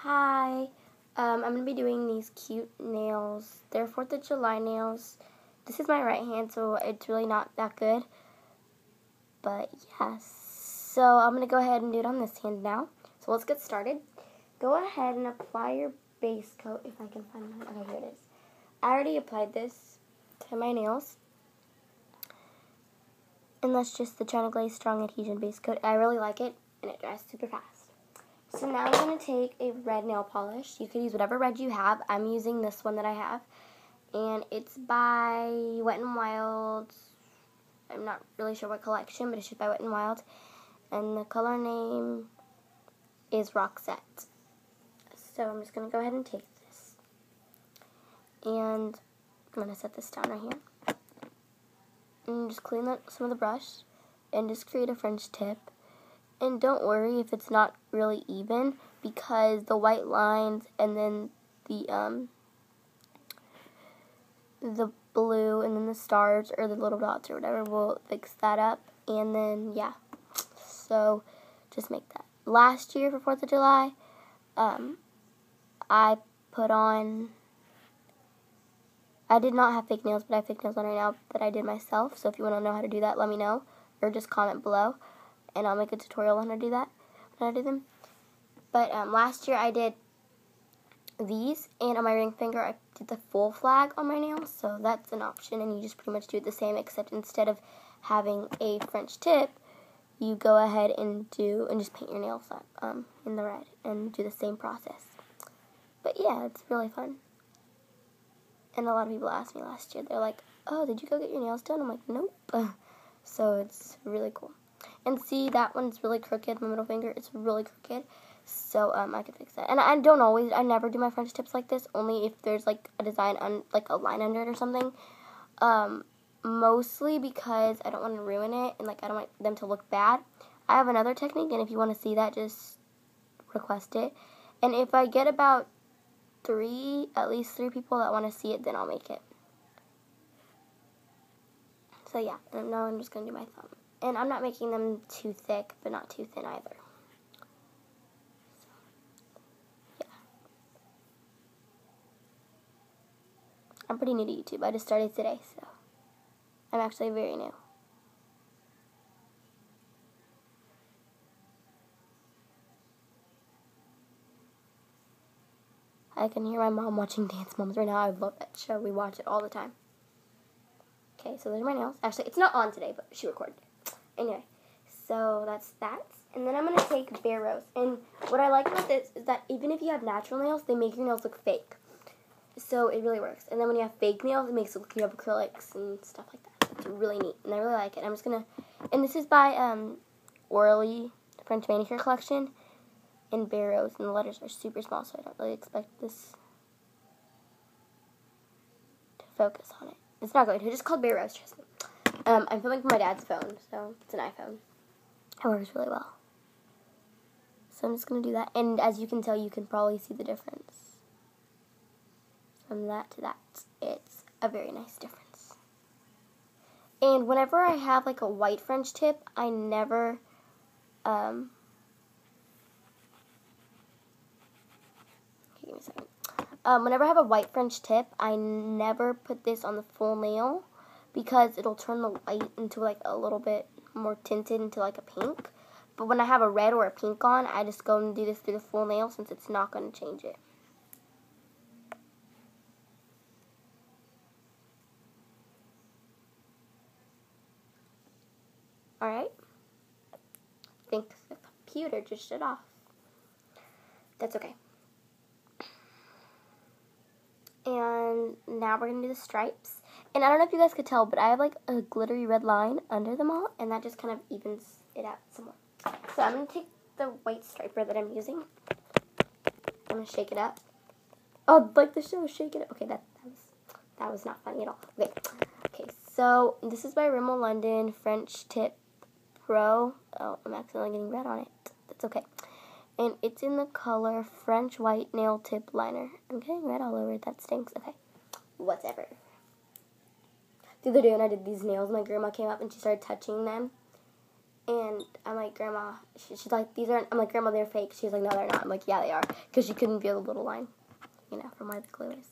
Hi, I'm going to be doing these cute nails. They're 4th of July nails. This is my right hand, so it's really not that good. But yeah, so I'm going to go ahead and do it on this hand now. So let's get started. Go ahead and apply your base coat, if I can find mine. Okay, here it is. I already applied this to my nails. And that's just the China Glaze Strong Adhesion Base Coat. I really like it, and it dries super fast. So now I'm going to take a red nail polish. You can use whatever red you have. I'm using this one that I have. And it's by Wet n Wild. I'm not really sure what collection, but it's just by Wet n Wild. And the color name is Roxette. So I'm just going to go ahead and take this. And I'm going to set this down right here. And just clean some of the brush. And just create a French tip. And don't worry if it's not really even, because the white lines and then the blue and then the stars or the little dots or whatever will fix that up. And then, yeah, so just make that. Last year for 4th of July, I did not have fake nails, but I have fake nails on right now that I did myself. So if you want to know how to do that, let me know, or just comment below. And I'll make a tutorial on how to do that when I do them. But last year I did these, and on my ring finger I did the full flag on my nails. So that's an option, and you just pretty much do it the same, except instead of having a French tip, you go ahead and just paint your nails up in the red and do the same process. But yeah, it's really fun. And a lot of people asked me last year, they're like, "Oh, did you go get your nails done?" I'm like, "Nope." So it's really cool. And see, that one's really crooked, my middle finger. It's really crooked. So, I can fix that. And I never do my French tips like this, only if there's, like, a design, like, a line under it or something. Mostly because I don't want to ruin it, and, like, I don't want them to look bad. I have another technique, and if you want to see that, just request it. And if I get about at least three people that want to see it, then I'll make it. So, yeah, and now I'm just going to do my thumb. And I'm not making them too thick, but not too thin either. So, yeah. I'm pretty new to YouTube. I just started today, so I'm actually very new. I can hear my mom watching Dance Moms right now. I love that show. We watch it all the time. Okay, so those are my nails. Actually, it's not on today, but she recorded it. Anyway, so that's that. And then I'm going to take Bare Rose. And what I like about this is that even if you have natural nails, they make your nails look fake. So it really works. And then when you have fake nails, it makes it look like you have acrylics and stuff like that. It's really neat, and I really like it. I'm just going to, and this is by Orly, French Manicure Collection, and Bare Rose. And the letters are super small, so I don't really expect this to focus on it. It's not going to. It's just called Bare Rose, trust me. I'm filming from my dad's phone, so it's an iPhone. It works really well. So I'm just going to do that. And as you can tell, you can probably see the difference. From that to that, it's a very nice difference. And whenever I have like a white French tip, I never, give me a second. Whenever I have a white French tip, I never put this on the full nail, because it'll turn the white into like a little bit more tinted into like a pink. But when I have a red or a pink on, I just go and do this through the full nail, since it's not going to change it. Alright? I think the computer just shut off. That's okay. And now we're going to do the stripes. And I don't know if you guys could tell, but I have like a glittery red line under them all, and that just kind of evens it out somewhat. So I'm going to take the white striper that I'm using. I'm going to shake it up. Oh, like the show, shake it up. Okay, that was not funny at all. Okay, so this is by Rimmel London French Tip Pro. Oh, I'm accidentally getting red on it. That's okay. And it's in the color French White Nail Tip Liner. I'm getting red all over it. That stinks. Okay. Whatever. The other day when I did these nails, my grandma came up and she started touching them. And I'm like, Grandma, she's like, these aren't, I'm like, Grandma, they're fake. She's like, no, they're not. I'm like, yeah, they are. Because she couldn't feel the little line, you know, from where the glue is.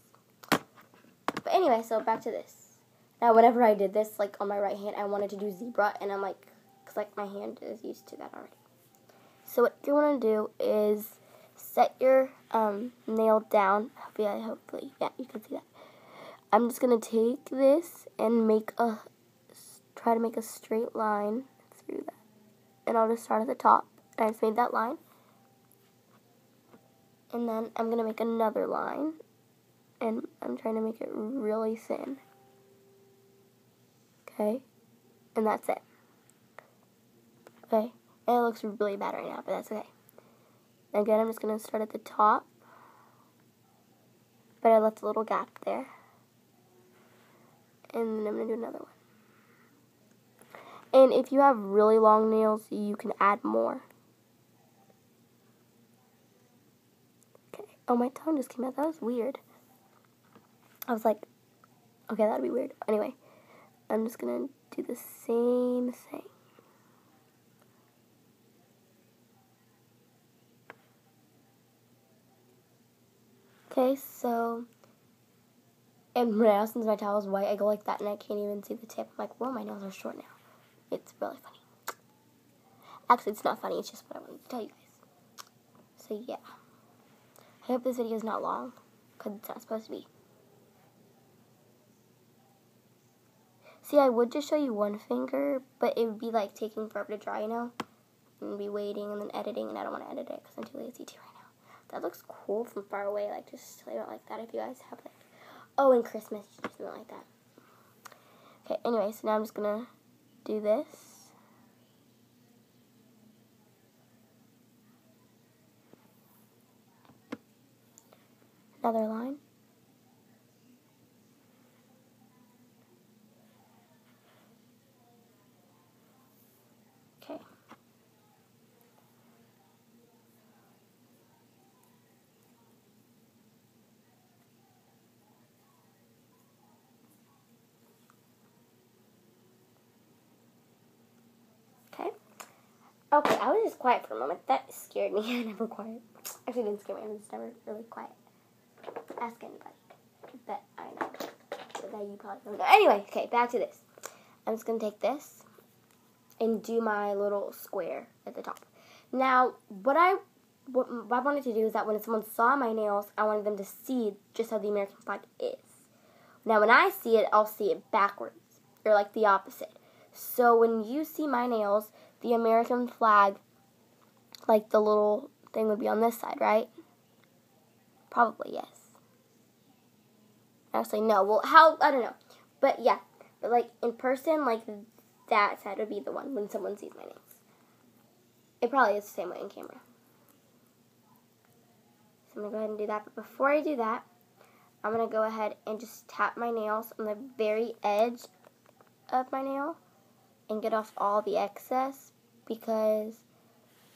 But anyway, so back to this. Now, whenever I did this, like, on my right hand, I wanted to do zebra. And I'm like, because, like, my hand is used to that already. So what you want to do is set your nail down. Hopefully, yeah, you can see that. I'm just going to take this and try to make a straight line through that. And I'll just start at the top. I just made that line. And then I'm going to make another line. And I'm trying to make it really thin. Okay? And that's it. Okay? And it looks really bad right now, but that's okay. Again, I'm just going to start at the top. But I left a little gap there. And then I'm going to do another one. And if you have really long nails, you can add more. Okay. Oh, my tongue just came out. That was weird. I was like, okay, that'd be weird. Anyway, I'm just going to do the same thing. Okay, so, and now since my towel is white, I go like that and I can't even see the tip. I'm like, whoa, my nails are short now. It's really funny. Actually, it's not funny. It's just what I wanted to tell you guys. So, yeah. I hope this video is not long, because it's not supposed to be. See, I would just show you one finger, but it would be like taking forever to dry, you know? And be waiting and then editing, and I don't want to edit it because I'm too lazy to right now. That looks cool from far away, like just lay out like that if you guys have like, oh, and Christmas, something like that. Okay, anyway, so now I'm just going to do this. Another line. Okay. Okay, I was just quiet for a moment. That scared me. I never quiet. Actually, it didn't scare me. I was never really quiet. Ask anybody. But I know. But that you probably don't know. Anyway, okay, back to this. I'm just going to take this and do my little square at the top. Now, what I wanted to do is that when someone saw my nails, I wanted them to see just how the American flag is. Now, when I see it, I'll see it backwards, or like the opposite. So when you see my nails, the American flag, like the little thing would be on this side, right? Probably, yes. Actually, no. Well, I don't know. But yeah, but like in person, like that side would be the one when someone sees my nails. It probably is the same way in camera. So I'm going to go ahead and do that. But before I do that, I'm going to go ahead and just tap my nails on the very edge of my nail and get off all the excess, because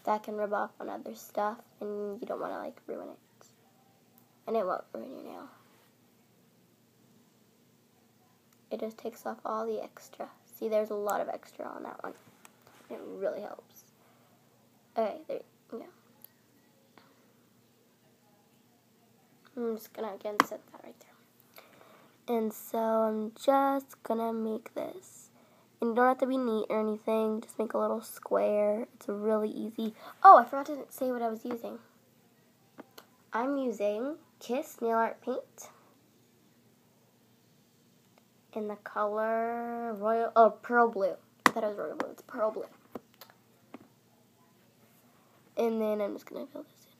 that can rub off on other stuff and you don't want to like ruin it. And it won't ruin your nail. It just takes off all the extra. See, there's a lot of extra on that one. It really helps. Okay, there you go. I'm just going to again set that right there. And so I'm just going to make this. And you don't have to be neat or anything. Just make a little square. It's really easy. Oh, I forgot to say what I was using. I'm using Kiss Nail Art Paint in the color Pearl Blue. I thought it was Royal Blue. It's Pearl Blue. And then I'm just going to fill this in.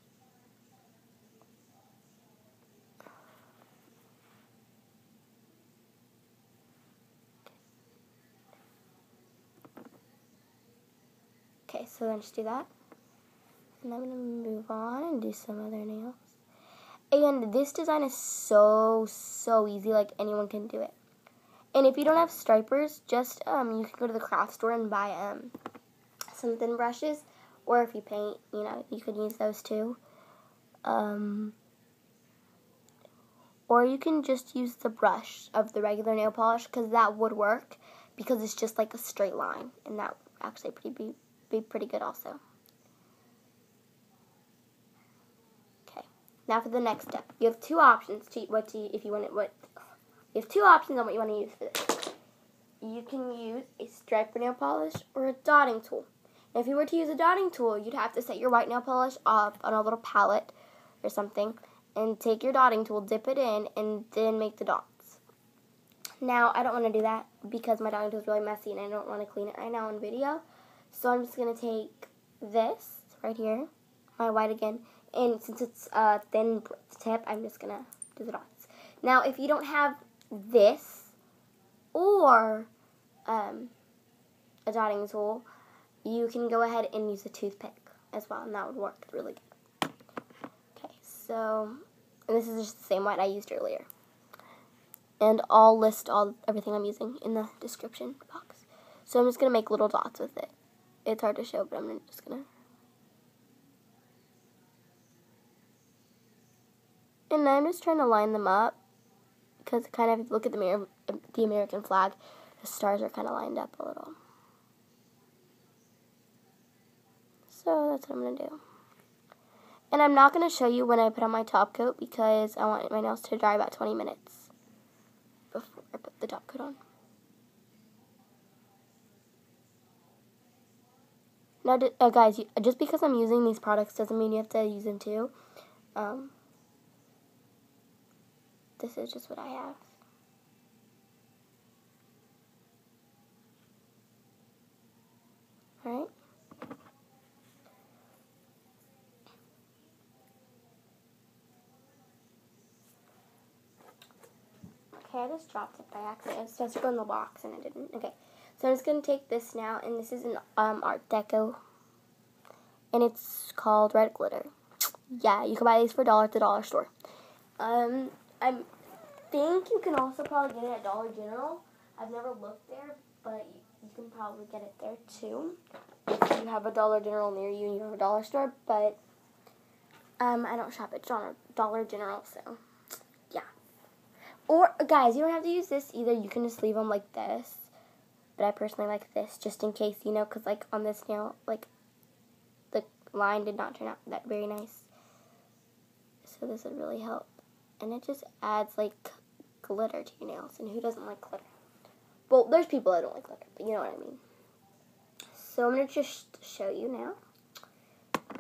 Okay, so then just do that. And I'm going to move on and do some other nails. And this design is so easy, like anyone can do it. And if you don't have stripers, just you can go to the craft store and buy some thin brushes, or if you paint, you know, you could use those too. Or you can just use the brush of the regular nail polish, because that would work, because it's just like a straight line, and that would actually be pretty good also. Okay, now for the next step. You have two options you have two options on what you want to use for this. You can use a striper nail polish or a dotting tool. And if you were to use a dotting tool, you'd have to set your white nail polish up on a little palette or something, and take your dotting tool, dip it in, and then make the dots. Now, I don't want to do that because my dotting tool is really messy and I don't want to clean it right now on video. So I'm just going to take this right here, my white again, and since it's a thin tip, I'm just going to do the dots. Now, if you don't have this or a dotting tool, you can go ahead and use a toothpick as well, and that would work really good. Okay, so, and this is just the same white I used earlier. And I'll list everything I'm using in the description box. So I'm just going to make little dots with it. It's hard to show, but I'm just going to... And I'm just trying to line them up, because kind of, if you look at the American flag, the stars are kind of lined up a little. So that's what I'm going to do. And I'm not going to show you when I put on my top coat because I want my nails to dry about 20 minutes before I put the top coat on. Now, guys, just because I'm using these products doesn't mean you have to use them too. This is just what I have. Alright. Okay, I just dropped it by accident. It was supposed to go in the box and it didn't. Okay, so I'm just going to take this now, and this is an Art Deco, and it's called Red Glitter. Yeah, you can buy these for $1 at the dollar store. I think you can also probably get it at Dollar General. I've never looked there, but you can probably get it there too. If you have a Dollar General near you and you have a dollar store, but I don't shop at Dollar General, so yeah. Or, guys, you don't have to use this either. You can just leave them like this, but I personally like this just in case, you know, because like on this nail, like the line did not turn out that very nice. So this would really help. And it just adds like glitter to your nails, and who doesn't like glitter? Well, there's people that don't like glitter, but you know what I mean. So I'm going to just show you now.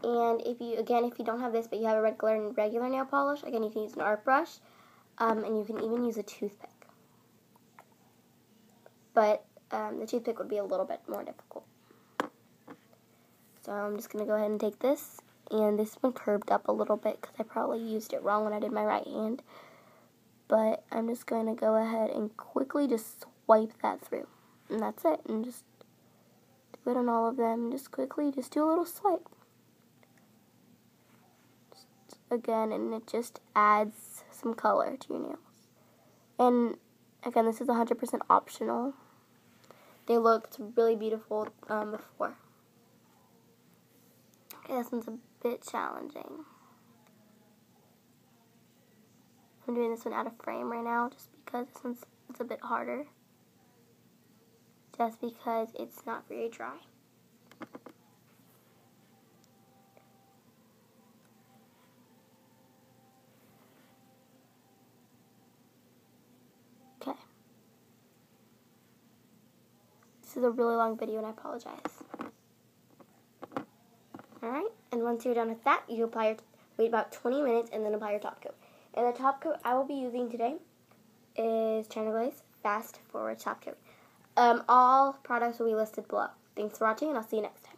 And if you don't have this, but you have a regular nail polish, again, you can use an art brush, and you can even use a toothpick. But the toothpick would be a little bit more difficult. So I'm just going to go ahead and take this, and this one curved up a little bit because I probably used it wrong when I did my right hand. But I'm just going to go ahead and quickly just swipe that through. And that's it. And just do it on all of them. Just quickly, just do a little swipe. Just, again, and it just adds some color to your nails. And again, this is 100% optional. They looked really beautiful before. Okay, this one's a bit challenging. I'm doing this one out of frame right now just because this one's a bit harder. Just because it's not very dry. Okay. This is a really long video and I apologize. Alright, and once you're done with that, you wait about 20 minutes and then apply your top coat. And the top coat I will be using today is China Glaze Fast Forward Top Coat. All products will be listed below. Thanks for watching, and I'll see you next time.